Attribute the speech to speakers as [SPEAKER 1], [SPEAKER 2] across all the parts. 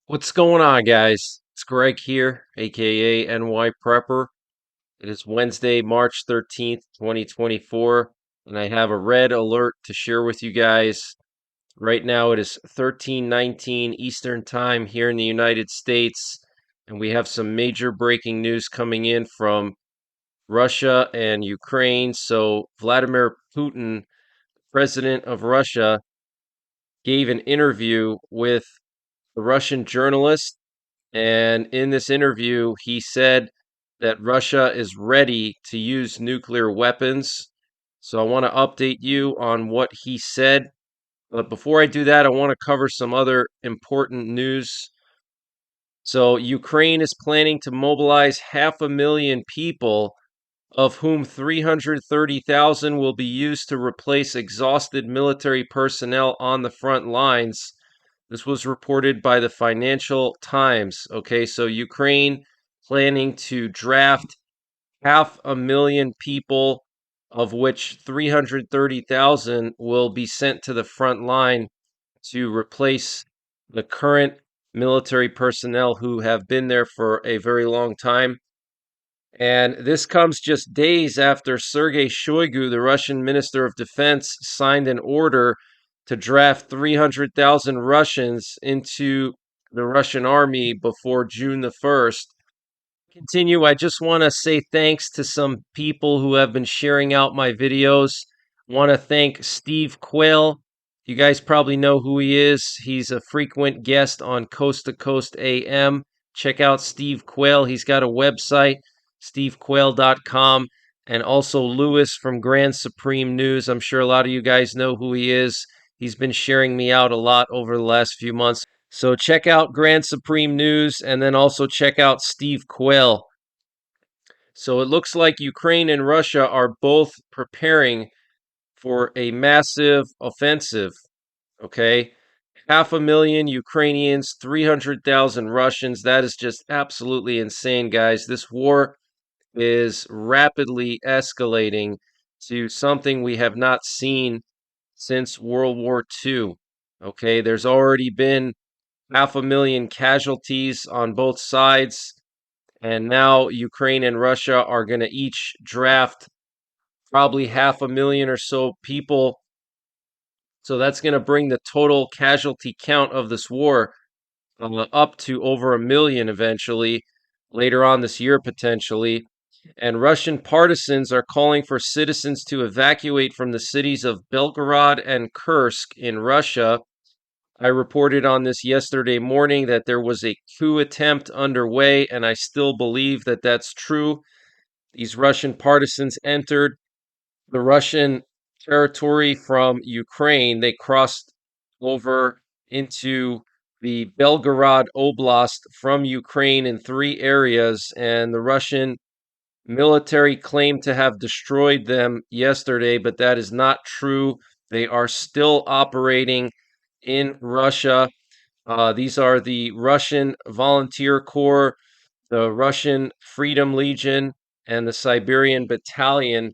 [SPEAKER 1] What's going on, guys? It's Greg here, aka NYPrepper. It is Wednesday, March 13th, 2024, and I have a red alert to share with you guys. Right now, it is 13:19 Eastern Time here in the United States, and we have some major breaking news coming in from Russia and Ukraine. So, Vladimir Putin, president of Russia, gave an interview with a Russian journalist. And in this interview, he said that Russia is ready to use nuclear weapons. So I want to update you on what he said. But before I do that, I want to cover some other important news. So Ukraine is planning to mobilize 500,000 people, of whom 330,000 will be used to replace exhausted military personnel on the front lines. This was reported by the Financial Times. Okay, so Ukraine planning to draft 500,000 people, of which 330,000 will be sent to the front line to replace the current military personnel who have been there for a very long time. And this comes just days after Sergei Shoigu, the Russian Minister of Defense, signed an order to draft 300,000 Russians into the Russian army before June the 1st. Continue, I just want to say thanks to some people who have been sharing out my videos. Want to thank Steve Quayle. You guys probably know who he is. He's a frequent guest on Coast to Coast AM. Check out Steve Quayle. He's got a website, stevequayle.com, and also Lewis from Grand Supreme News. I'm sure a lot of you guys know who he is. He's been sharing me out a lot over the last few months. So check out Grand Supreme News and then also check out Steve Quayle. So it looks like Ukraine and Russia are both preparing for a massive offensive. Okay. 500,000 Ukrainians, 300,000 Russians. That is just absolutely insane, guys. This war is rapidly escalating to something we have not seen since World War II. Okay. There's already been 500,000 casualties on both sides. And now Ukraine and Russia are going to each draft probably 500,000 or so people. So that's going to bring the total casualty count of this war up to over 1,000,000 eventually, later on this year potentially. And Russian partisans are calling for citizens to evacuate from the cities of Belgorod and Kursk in Russia. I reported on this yesterday morning that there was a coup attempt underway, and I still believe that that's true. These Russian partisans entered the Russian territory from Ukraine. They crossed over into the Belgorod Oblast from Ukraine in three areas, and the Russian military claimed to have destroyed them yesterday, but that is not true. They are still operating in Russia. These are the Russian Volunteer Corps, the Russian Freedom Legion, and the Siberian Battalion.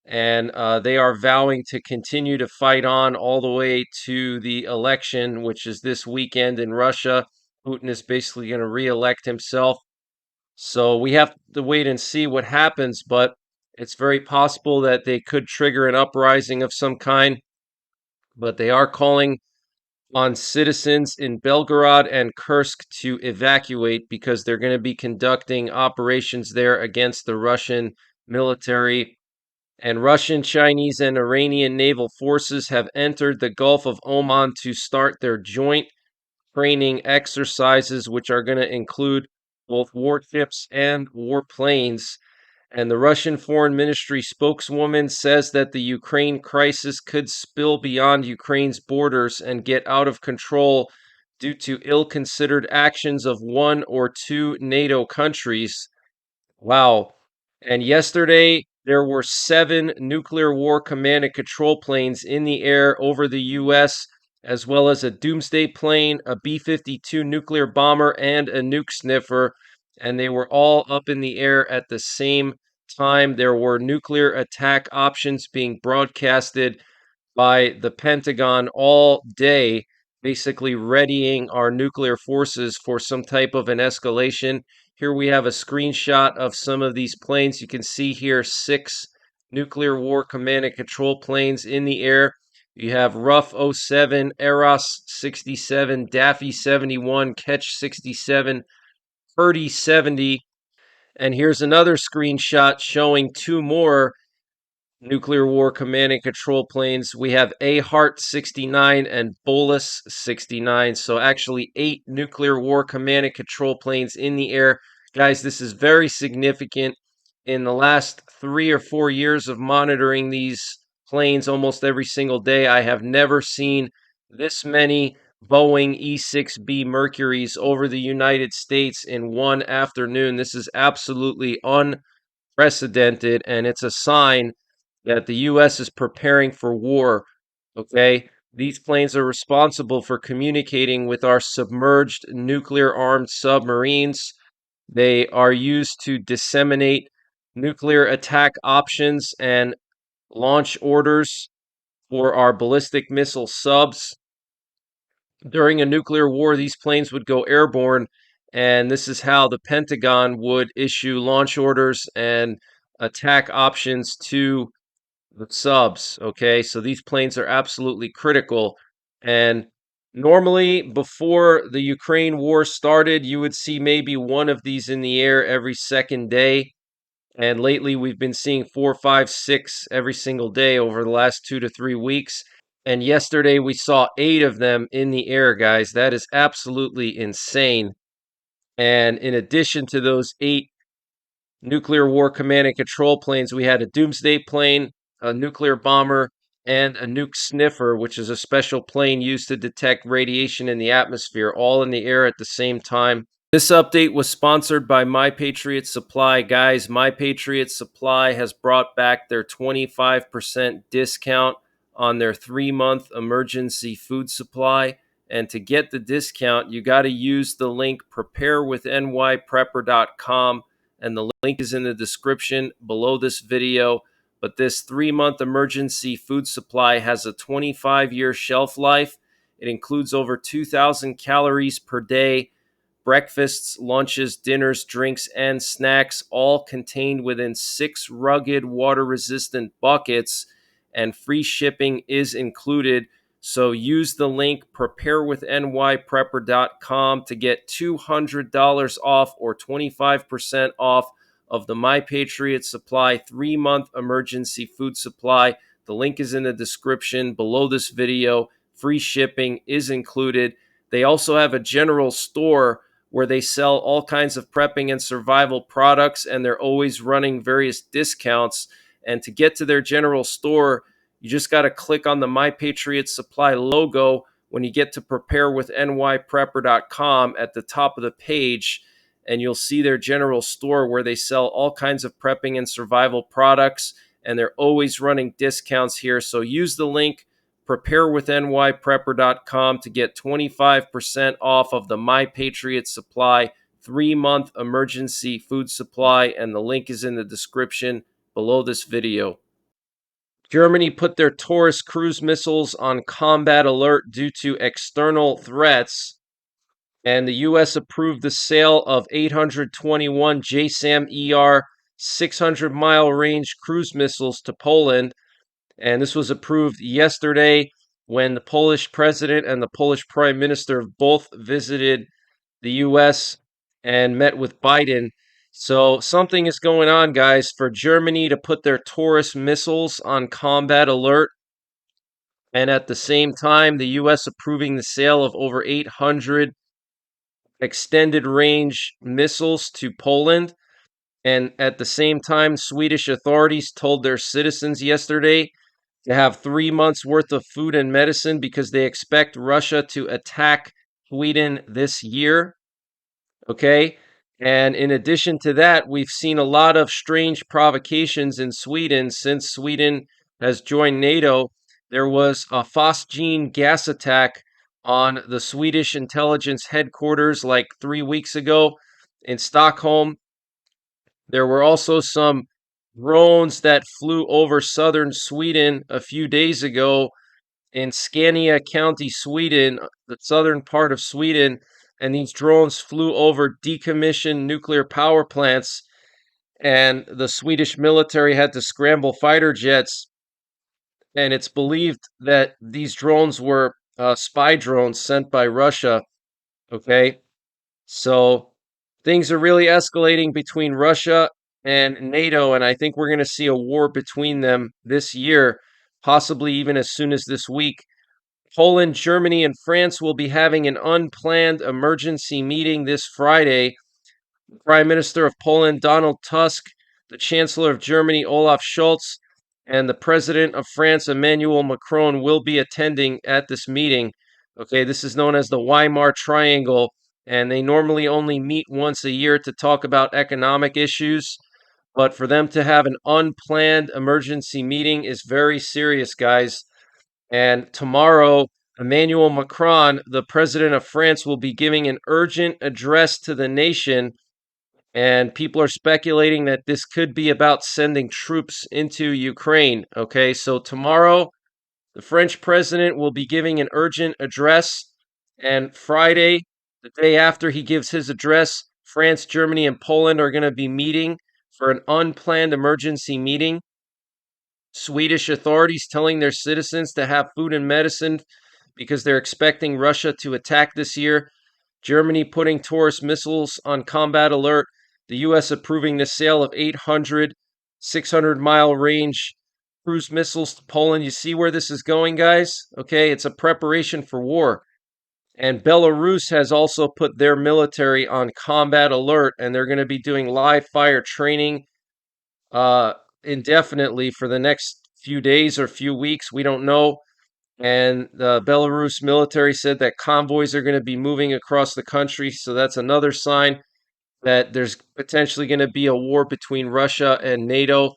[SPEAKER 1] And they are vowing to continue to fight on all the way to the election, which is this weekend in Russia. Putin is basically going to re-elect himself. So we have to wait and see what happens, but it's very possible that they could trigger an uprising of some kind. But they are calling on citizens in Belgorod and Kursk to evacuate because they're going to be conducting operations there against the Russian military. And Russian, Chinese, and Iranian naval forces have entered the Gulf of Oman to start their joint training exercises, which are going to include both warships and warplanes. And the Russian Foreign Ministry spokeswoman says that the Ukraine crisis could spill beyond Ukraine's borders and get out of control due to ill-considered actions of one or two NATO countries. Wow. And yesterday, there were 7 nuclear war command and control planes in the air over the U.S., as well as a doomsday plane, a B 52 nuclear bomber, and a nuke sniffer. And they were all up in the air at the same time. There were nuclear attack options being broadcasted by the Pentagon all day. basically readying our nuclear forces for some type of an escalation. Here we have a screenshot of some of these planes. You can see here 6 nuclear war command and control planes in the air. You have Rough 07, Eros 67, Daffy 71, Ketch 67, Purdy 70. And here's another screenshot showing 2 more nuclear war command and control planes. We have A Hart 69 and Bolus 69. So actually 8 nuclear war command and control planes in the air. Guys, this is very significant. In the last 3 or 4 years of monitoring these planes almost every single day, I have never seen this many Boeing E-6B Mercuries over the United States in one afternoon. This is absolutely unprecedented, and it's a sign that the U.S. is preparing for war. Okay? These planes are responsible for communicating with our submerged nuclear armed submarines. They are used to disseminate nuclear attack options and launch orders for our ballistic missile subs. During a nuclear war, these planes would go airborne, and this is how the Pentagon would issue launch orders and attack options to the subs. Okay, so these planes are absolutely critical. And normally, before the Ukraine war started, you would see maybe one of these in the air every second day. And lately, we've been seeing 4, 5, 6 every single day over the last 2 to 3 weeks. And yesterday, we saw 8 of them in the air, guys. That is absolutely insane. And in addition to those 8 nuclear war command and control planes, we had a doomsday plane, a nuclear bomber, and a nuke sniffer, which is a special plane used to detect radiation in the atmosphere, all in the air at the same time. This update was sponsored by My Patriot Supply. Guys, My Patriot Supply has brought back their 25% discount on their 3-month emergency food supply. And to get the discount, you got to use the link preparewithNYPrepper.com, and the link is in the description below this video. But this 3-month emergency food supply has a 25-year shelf life. It includes over 2,000 calories per day, breakfasts, lunches, dinners, drinks, and snacks, all contained within 6 rugged water-resistant buckets, and free shipping is included. So use the link preparewithNYPrepper.com to get $200 off or 25% off of the My Patriot Supply 3-month emergency food supply. The link is in the description below this video. Free shipping is included. They also have a general store where they sell all kinds of prepping and survival products, and they're always running various discounts. And to get to their general store, you just got to click on the My Patriot Supply logo when you get to preparewithNYPrepper.com at the top of the page, and you'll see their general store where they sell all kinds of prepping and survival products, and they're always running discounts here. So use the link preparewithNYPrepper.com to get 25% off of the My Patriot Supply 3-month emergency food supply, and the link is in the description below this video. Germany put their Taurus cruise missiles on combat alert due to external threats, and the U.S. approved the sale of 821 JSAM-ER 600-mile range cruise missiles to Poland. And this was approved yesterday when the Polish president and the Polish prime minister both visited the U.S. and met with Biden. So something is going on, guys, for Germany to put their Taurus missiles on combat alert, and at the same time, the U.S. approving the sale of over 800 extended range missiles to Poland. And at the same time, Swedish authorities told their citizens yesterday to have 3 months worth of food and medicine because they expect Russia to attack Sweden this year. Okay. And in addition to that, we've seen a lot of strange provocations in Sweden since Sweden has joined NATO. There was a phosgene gas attack on the Swedish intelligence headquarters like 3 weeks ago in Stockholm. There were also some drones that flew over southern Sweden a few days ago, in Scania County, Sweden, the southern part of Sweden, and these drones flew over decommissioned nuclear power plants, and the Swedish military had to scramble fighter jets. And it's believed that these drones were spy drones sent by Russia. Okay, so things are really escalating between Russia and NATO, and I think we're going to see a war between them this year, possibly even as soon as this week. Poland, Germany, and France will be having an unplanned emergency meeting this Friday. Prime Minister of Poland, Donald Tusk, the Chancellor of Germany, Olaf Scholz, and the President of France, Emmanuel Macron, will be attending at this meeting. Okay, this is known as the Weimar Triangle, and they normally only meet once a year to talk about economic issues. But for them to have an unplanned emergency meeting is very serious, guys. And tomorrow, Emmanuel Macron, the president of France, will be giving an urgent address to the nation. And people are speculating that this could be about sending troops into Ukraine. Okay, so tomorrow, the French president will be giving an urgent address. And Friday, the day after he gives his address, France, Germany, and Poland are going to be meeting for an unplanned emergency meeting. Swedish authorities telling their citizens to have food and medicine because they're expecting Russia to attack this year. Germany putting Taurus missiles on combat alert. The U.S. approving the sale of 800 600-mile range cruise missiles to Poland. You see where this is going, guys? Okay, it's a preparation for war. And Belarus has also put their military on combat alert, and they're going to be doing live fire training uh, indefinitely for the next few days or few weeks. We don't know. And the Belarus military said that convoys are going to be moving across the country. So that's another sign that there's potentially going to be a war between Russia and NATO.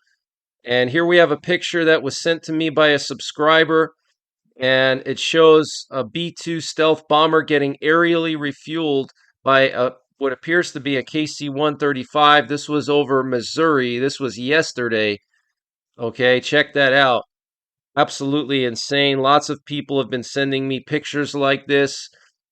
[SPEAKER 1] And here we have a picture that was sent to me by a subscriber. And it shows a B-2 stealth bomber getting aerially refueled by what appears to be a KC-135. This was over Missouri. This was yesterday. Okay, check that out. Absolutely insane. Lots of people have been sending me pictures like this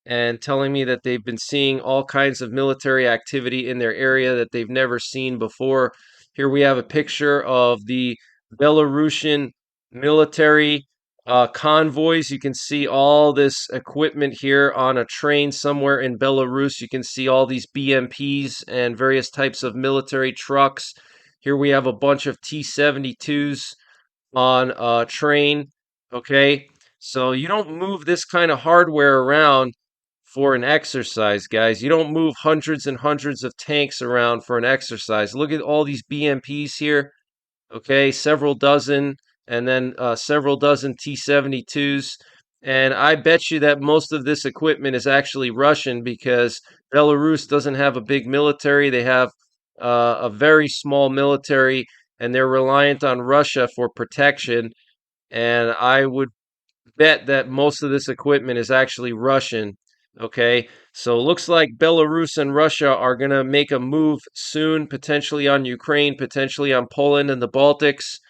[SPEAKER 1] and telling me that they've been seeing all kinds of military activity in their area that they've never seen before. Here we have a picture of the Belarusian military convoys. You can see all this equipment here on a train somewhere in Belarus. You can see all these BMPs and various types of military trucks. Here we have a bunch of T-72s on a train. Okay, so you don't move this kind of hardware around for an exercise, guys. You don't move hundreds and hundreds of tanks around for an exercise. Look at all these BMPs here. Okay, several dozen, and then several dozen T-72s. And I bet you that most of this equipment is actually Russian because Belarus doesn't have a big military. They have a very small military, and they're reliant on Russia for protection. And I would bet that most of this equipment is actually Russian. Okay, so it looks like Belarus and Russia are going to make a move soon, potentially on Ukraine, potentially on Poland and the Baltics.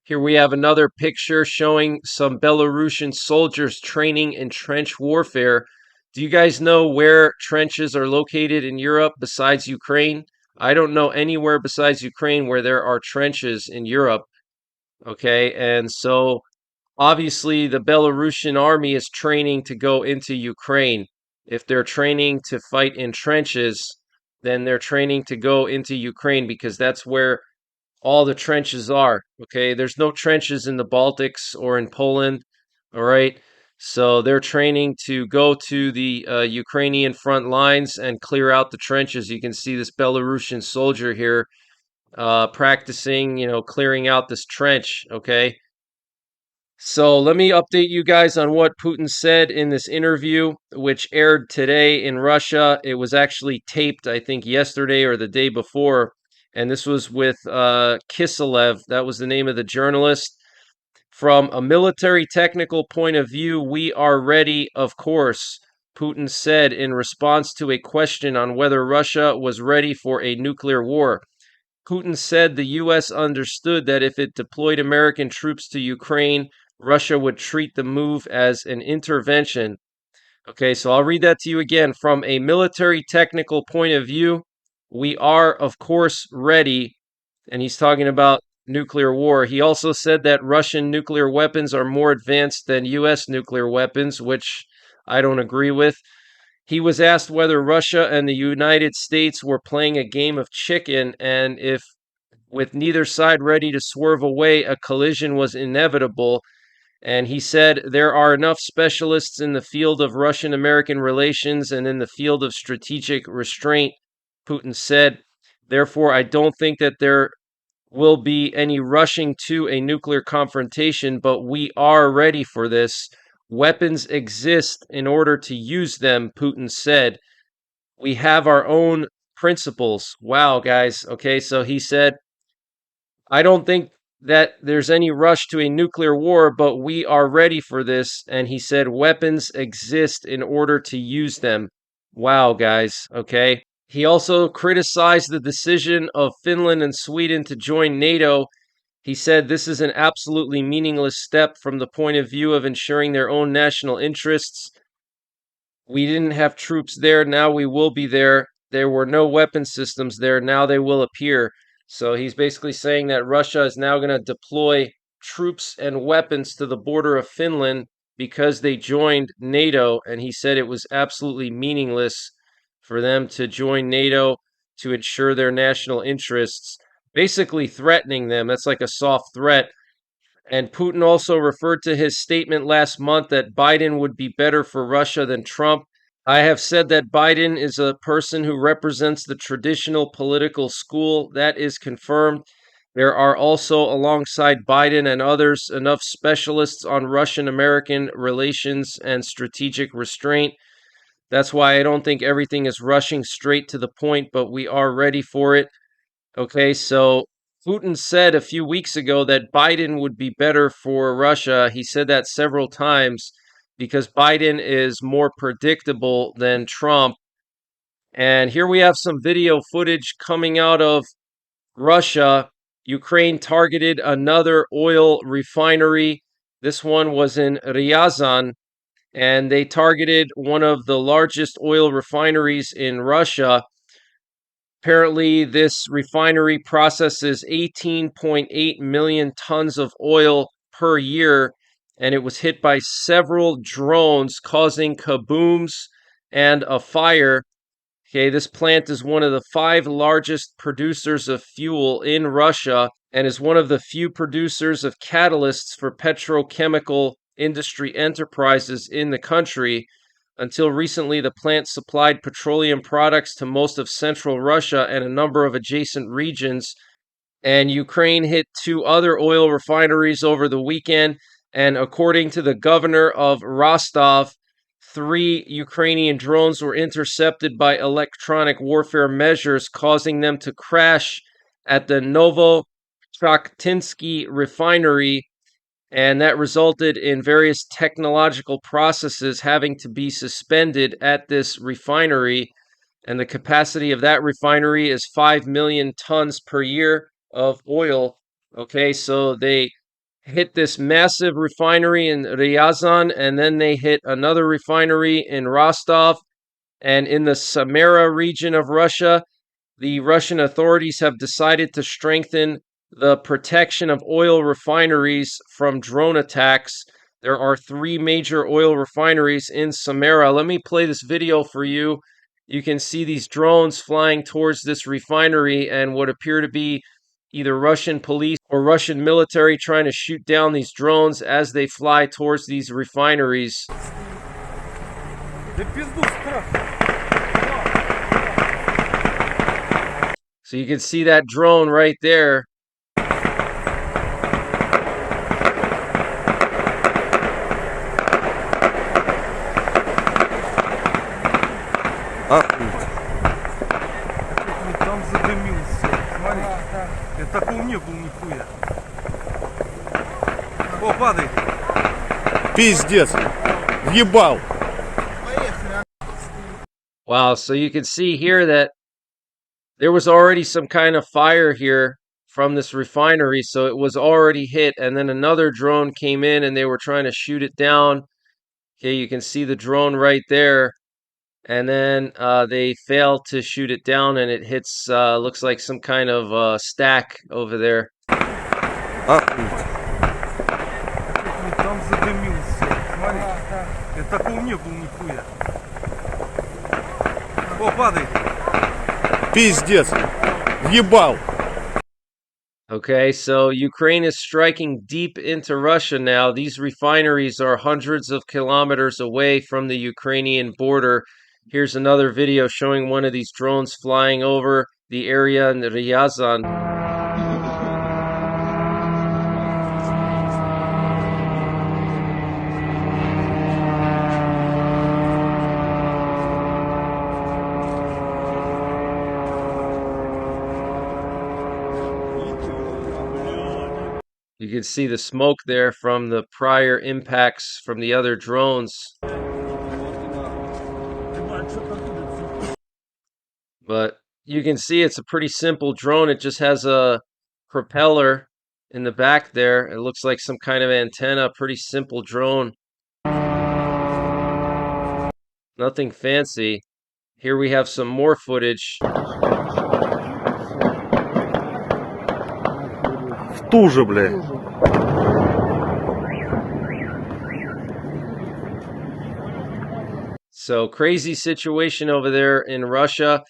[SPEAKER 1] Here we have another picture showing some Belarusian soldiers training in trench warfare. Do you guys know where trenches are located in Europe besides Ukraine? I don't know anywhere besides Ukraine where there are trenches in Europe. Okay, and so obviously the Belarusian army is training to go into Ukraine. If they're training to fight in trenches, then they're training to go into Ukraine because that's where all the trenches are. Okay, there's no trenches in the Baltics or in Poland. All right, so they're training to go to the Ukrainian front lines and clear out the trenches. You can see this Belarusian soldier here practicing, clearing out this trench. Okay, so let me update you guys on what Putin said in this interview, which aired today in Russia. It was actually taped, I think, yesterday or the day before. And this was with Kiselev. That was the name of the journalist. From a military technical point of view, we are ready, of course, Putin said in response to a question on whether Russia was ready for a nuclear war. Putin said the U.S. understood that if it deployed American troops to Ukraine, Russia would treat the move as an intervention. Okay, so I'll read that to you again. From a military technical point of view, we are, of course, ready. And he's talking about nuclear war. He also said that Russian nuclear weapons are more advanced than U.S. nuclear weapons, which I don't agree with. He was asked whether Russia and the United States were playing a game of chicken, and if, with neither side ready to swerve away, a collision was inevitable. And he said, there are enough specialists in the field of Russian American relations and in the field of strategic restraint, Putin said. Therefore, I don't think that there will be any rushing to a nuclear confrontation, but we are ready for this. Weapons exist in order to use them, Putin said. We have our own principles. Wow, guys. Okay, so he said, I don't think that there's any rush to a nuclear war, but we are ready for this. And he said, weapons exist in order to use them. Wow, guys. Okay. He also criticized the decision of Finland and Sweden to join NATO. He said this is an absolutely meaningless step from the point of view of ensuring their own national interests. We didn't have troops there. Now we will be there. There were no weapon systems there. Now they will appear. So he's basically saying that Russia is now going to deploy troops and weapons to the border of Finland because they joined NATO. And he said it was absolutely meaningless for them to join NATO to ensure their national interests, basically threatening them. That's like a soft threat. And Putin also referred to his statement last month that Biden would be better for Russia than Trump. I have said that Biden is a person who represents the traditional political school. That is confirmed. There are also, alongside Biden and others, enough specialists on Russian American relations and strategic restraint. That's why I don't think everything is rushing straight to the point, but we are ready for it. Okay, so Putin said a few weeks ago that Biden would be better for Russia. He said that several times because Biden is more predictable than Trump. And here we have some video footage coming out of Russia. Ukraine targeted another oil refinery. This one was in Ryazan, and they targeted one of the largest oil refineries in Russia. Apparently, this refinery processes 18.8 million tons of oil per year, and it was hit by several drones, causing kabooms and a fire. Okay, this plant is one of the 5 largest producers of fuel in Russia and is one of the few producers of catalysts for petrochemical industry enterprises in the country. Until recently, the plant supplied petroleum products to most of central Russia and a number of adjacent regions. And Ukraine hit 2 other oil refineries over the weekend. And according to the governor of Rostov, 3 Ukrainian drones were intercepted by electronic warfare measures, causing them to crash at the Novochakhtinsky refinery, and that resulted in various technological processes having to be suspended at this refinery. And the capacity of that refinery is 5 million tons per year of oil. Okay, so they hit this massive refinery in Ryazan, and then they hit another refinery in Rostov. And in the Samara region of Russia, the Russian authorities have decided to strengthen the protection of oil refineries from drone attacks. There are 3 major oil refineries in Samara. Let me play this video for you. You can see these drones flying towards this refinery and what appear to be either Russian police or Russian military trying to shoot down these drones as they fly towards these refineries. So you can see that drone right there.
[SPEAKER 2] Там задымился. Смотри. Это такого не было нихуя. О, падает.
[SPEAKER 3] Пиздец. Въебал.
[SPEAKER 1] Wow, so you can see here that there was already some kind of fire here from this refinery, so it was already hit. And then another drone came in and they were trying to shoot it down. Okay, you can see the drone right there. And then they failed to shoot it down, and it hits, looks like some kind of stack over there.
[SPEAKER 3] Охуеть.
[SPEAKER 2] Там задымился. Смотри. Это такого не было нихуя. О, падает.
[SPEAKER 3] Пиздец. Въебал.
[SPEAKER 1] Okay, so Ukraine is striking deep into Russia now. These refineries are hundreds of kilometers away from the Ukrainian border. Here's another video showing one of these drones flying over the area in Ryazan. You can see the smoke there from the prior impacts from the other drones. But you can see it's a pretty simple drone. It just has a propeller in the back there. It looks like some kind of antenna. Pretty simple drone. Nothing fancy. Here we have some more footage.
[SPEAKER 3] В ту же, блядь.
[SPEAKER 1] So crazy situation over there in Russia.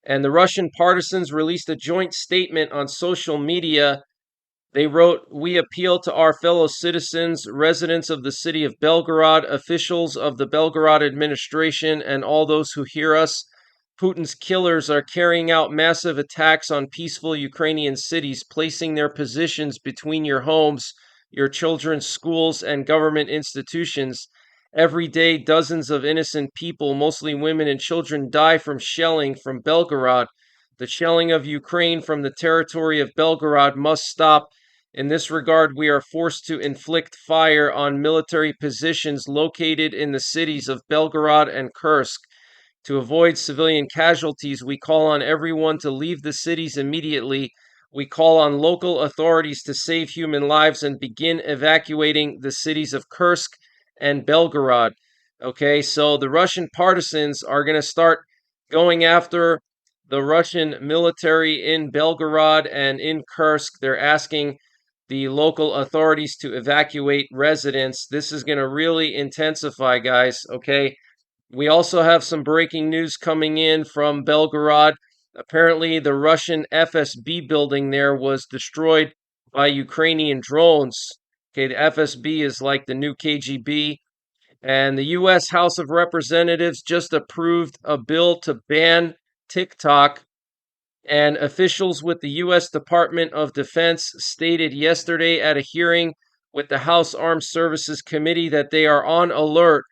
[SPEAKER 1] And the Russian partisans released a joint statement on social media. They wrote, "We appeal to our fellow citizens, residents of the city of Belgorod, officials of the Belgorod administration, and all those who hear us. Putin's killers are carrying out massive attacks on peaceful Ukrainian cities, placing their positions between your homes, your children's schools, and government institutions. Every day, dozens of innocent people, mostly women and children, die from shelling from Belgorod. The shelling of Ukraine from the territory of Belgorod must stop. In this regard, we are forced to inflict fire on military positions located in the cities of Belgorod and Kursk. To avoid civilian casualties, we call on everyone to leave the cities immediately. We call on local authorities to save human lives and begin evacuating the cities of Kursk and Belgorod." Okay, so the Russian partisans are going to start going after the Russian military in Belgorod and in Kursk. They're asking the local authorities to evacuate residents. This is going to really intensify, guys. Okay, we also have some breaking news coming in from Belgorod. Apparently, the Russian FSB building there was destroyed by Ukrainian drones. Okay, the FSB is like the new KGB. And the U.S. House of Representatives just approved a bill to ban TikTok. And officials with the U.S. Department of Defense stated yesterday at a hearing with the House Armed Services Committee that they are on alert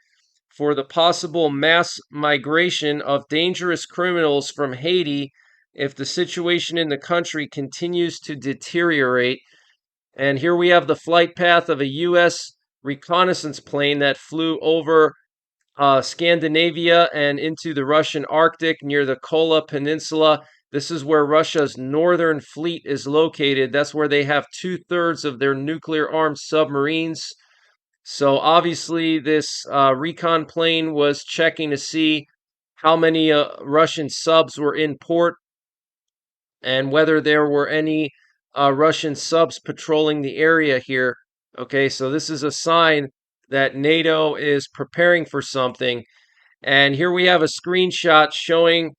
[SPEAKER 1] for the possible mass migration of dangerous criminals from Haiti if the situation in the country continues to deteriorate. And here we have the flight path of a U.S. reconnaissance plane that flew over Scandinavia and into the Russian Arctic near the Kola Peninsula. This is where Russia's northern fleet is located. That's where they have 2/3 of their nuclear armed submarines. So obviously, this recon plane was checking to see how many Russian subs were in port and whether there were any Russian subs patrolling the area here. Okay, so this is a sign that NATO is preparing for something. And here we have a screenshot showing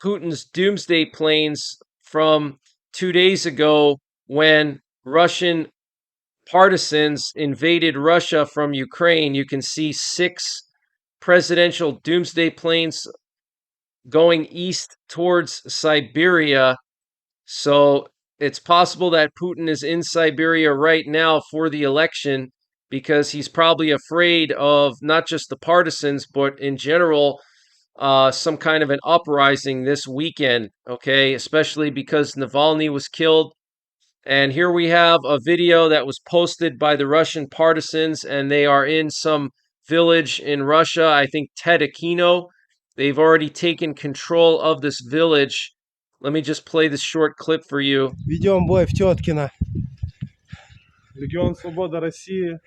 [SPEAKER 1] Putin's doomsday planes from 2 days ago when Russian partisans invaded Russia from Ukraine. You can see 6 presidential doomsday planes going east towards Siberia. So it's possible that Putin is in Siberia right now for the election because he's probably afraid of not just the partisans, but in general, some kind of an uprising this weekend, okay? Especially because Navalny was killed. And here we have a video that was posted by the Russian partisans, and they are in some village in Russia, I think Tedekino. They've already taken control of this village. Let me just play this short clip for you.
[SPEAKER 4] Ведем бой в Теткино.
[SPEAKER 2] Легион Свобода России.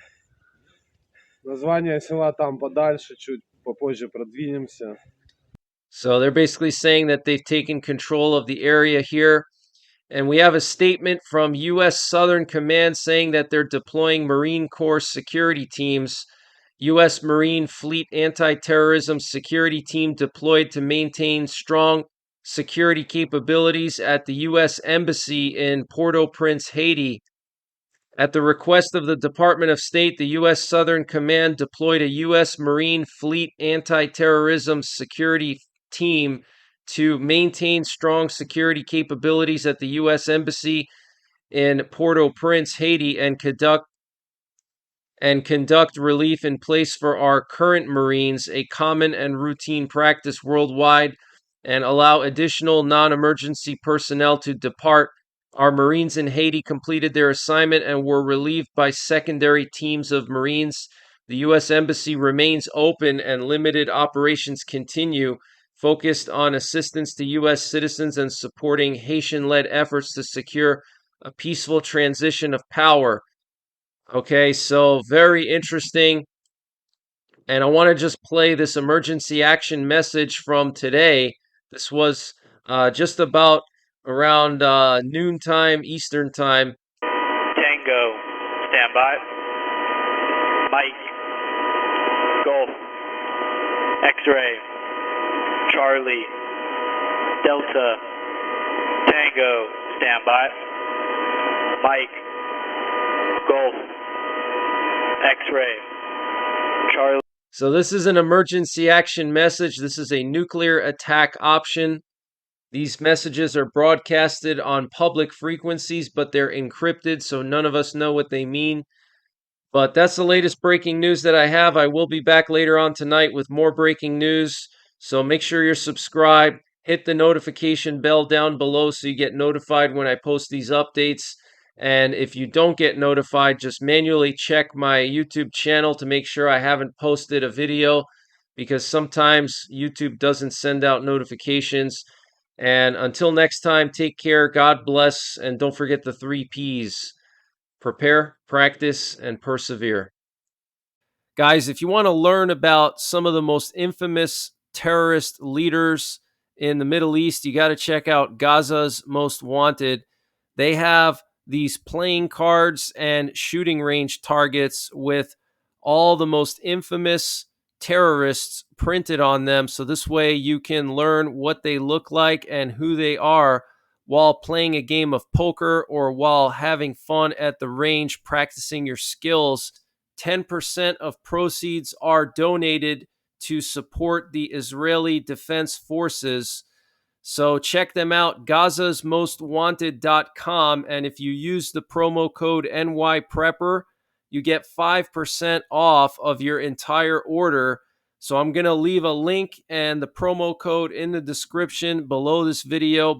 [SPEAKER 2] Название села там подальше, чуть попозже продвинемся.
[SPEAKER 1] So they're basically saying that they've taken control of the area here. And we have a statement from U.S. Southern Command saying that they're deploying Marine Corps security teams. U.S. Marine Fleet Anti-Terrorism Security Team deployed to maintain strong security capabilities at the U.S. Embassy in Port-au-Prince, Haiti. At the request of the Department of State, the U.S. Southern Command deployed a U.S. Marine Fleet Anti-Terrorism Security Team to maintain strong security capabilities at the U.S. Embassy in Port-au-Prince, Haiti, and conduct relief in place for our current Marines, a common and routine practice worldwide, and allow additional non-emergency personnel to depart. Our Marines in Haiti completed their assignment and were relieved by secondary teams of Marines. The U.S. Embassy remains open and limited operations continue, focused on assistance to U.S. citizens and supporting Haitian-led efforts to secure a peaceful transition of power. Okay, so very interesting. And I want to just play this emergency action message from today. This was just about around noontime Eastern time.
[SPEAKER 5] Tango, stand by. Mike, Golf, X-ray, Charlie, Delta, Tango, stand by. Mike, Golf, X-ray, Charlie.
[SPEAKER 1] So this is an emergency action message. This is a nuclear attack option. These messages are broadcasted on public frequencies, but they're encrypted, so none of us know what they mean. But that's the latest breaking news that I have. I will be back later on tonight with more breaking news. So make sure you're subscribed. Hit the notification bell down below so you get notified when I post these updates. And if you don't get notified, just manually check my YouTube channel to make sure I haven't posted a video, because sometimes YouTube doesn't send out notifications. And until next time, take care, God bless, and don't forget the 3 Ps. Prepare, practice, and persevere. Guys, if you want to learn about some of the most infamous terrorist leaders in the Middle East, you got to check out Gaza's Most Wanted. They have these playing cards and shooting range targets with all the most infamous terrorists printed on them. So this way you can learn what they look like and who they are while playing a game of poker or while having fun at the range practicing your skills. 10% of proceeds are donated to support the Israeli Defense Forces. So check them out, gazasmostwanted.com. And if you use the promo code NYPrepper, you get 5% off of your entire order. So I'm going to leave a link and the promo code in the description below this video.